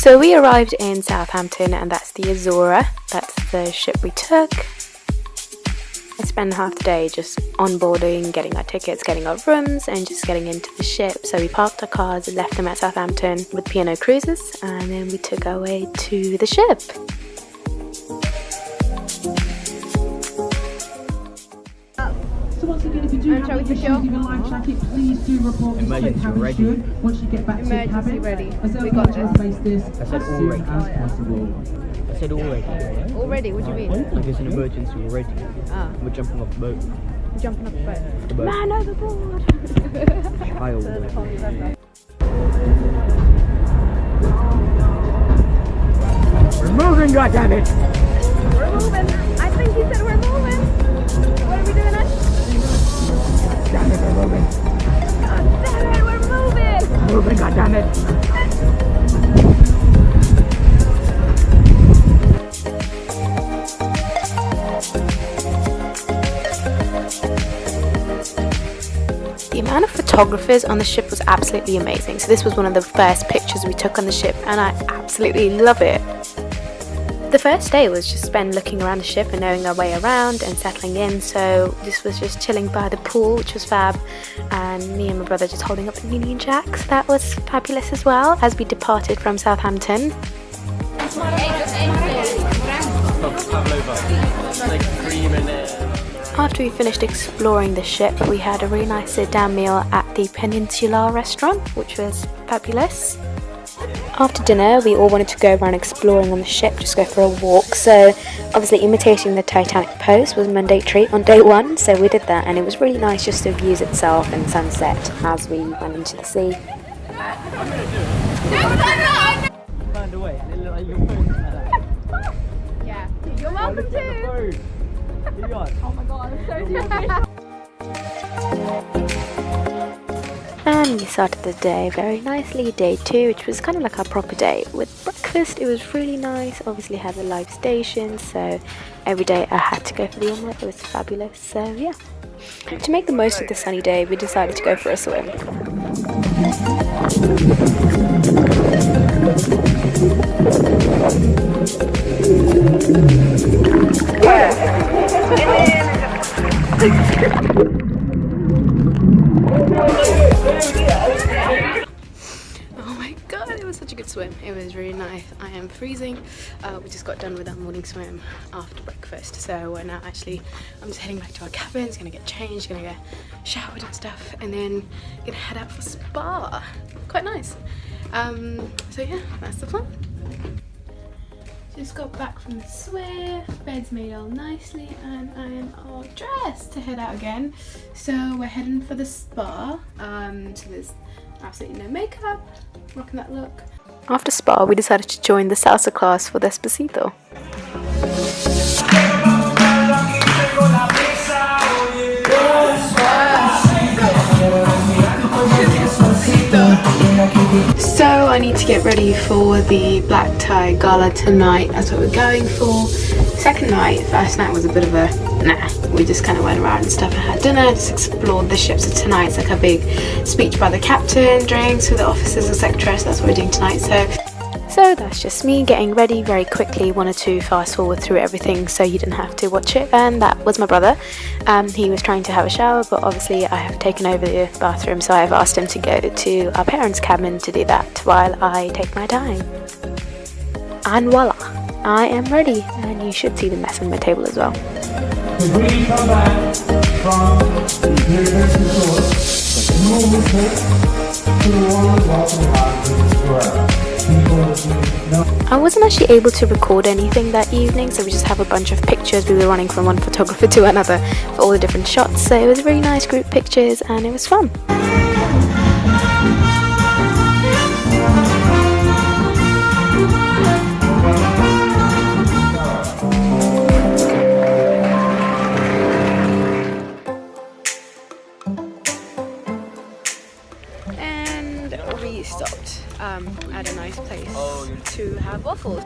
So we arrived in Southampton, and that's the Azora. That's the ship we took. I spent half the day just onboarding, getting our tickets, getting our rooms, and just getting into the ship. So we parked our cars and left them at Southampton with P&O Cruises, and then we took our way to the ship. So once again, if you do have any issues with your life jacket, please do report to the cabin steward once you get back to the cabin. Ready. We got to face this I said as soon already. as possible. I said already. Already? What do you mean? Like it's an emergency already. Ah. We're jumping off the boat. We're jumping off the boat. The boat. Man overboard! Child. We're moving, goddammit! We're moving! I think he said we're moving! What are we doing now? Damn it, we're moving! God damn it, we're moving! We're moving, goddammit! The amount of photographers on the ship was absolutely amazing. So this was one of the first pictures we took on the ship, and I absolutely love it. The first day was just spent looking around the ship and knowing our way around and settling in. So this was just chilling by the pool, which was fab, and me and my brother just holding up the Union Jack. So that was fabulous as well as we departed from Southampton. After we finished exploring the ship, we had a really nice sit-down meal at the Peninsula restaurant, which was fabulous. After dinner, we all wanted to go around exploring on the ship, just go for a walk. So obviously imitating the Titanic pose was mandatory on day one, so we did that, and it was really nice just to views itself and sunset as we went into the sea. Find a way, and it looked like your phone like that. Yeah. You're welcome to! Oh my god, I'm so Joking. And we started the day very nicely, day 2, which was kind of like our proper day. With breakfast, it was really nice. Obviously had the live station, so every day I had to go for the omelette. It was fabulous, so yeah. To make the most of the sunny day, we decided to go for a swim. Oh my god, it was such a good swim. It was really nice. I am freezing. We just got done with our morning swim after breakfast, so we're now I'm just heading back to our cabins, gonna get changed, gonna get showered and stuff, and then gonna head out for spa. Quite nice. So yeah, that's the plan. Just got back from the swim, bed's made all nicely, and I am all dressed to head out again. So we're heading for the spa, so there's absolutely no makeup, rocking that look. After spa, we decided to join the salsa class for Despacito. So I need to get ready for the black tie gala tonight. That's what we're going for. Second night, first night was a bit of a nah. We just kind of went around and stuff and had dinner, just explored the ship. So tonight's like a big speech by the captain, drinks with the officers, etc. So that's what we're doing tonight. So that's just me getting ready very quickly. Wanted to fast forward through everything so you didn't have to watch it. And that was my brother. He was trying to have a shower, but obviously I have taken over the bathroom, so I've asked him to go to our parents' cabin to do that while I take my time. And voila, I am ready, and you should see the mess on my table as well. We come back from the University Tours, to the warm welcome back to the square. I wasn't actually able to record anything that evening, so we just have a bunch of pictures. We were running from one photographer to another for all the different shots, so it was really nice group pictures and it was fun. And we stopped at a nice place to have waffles.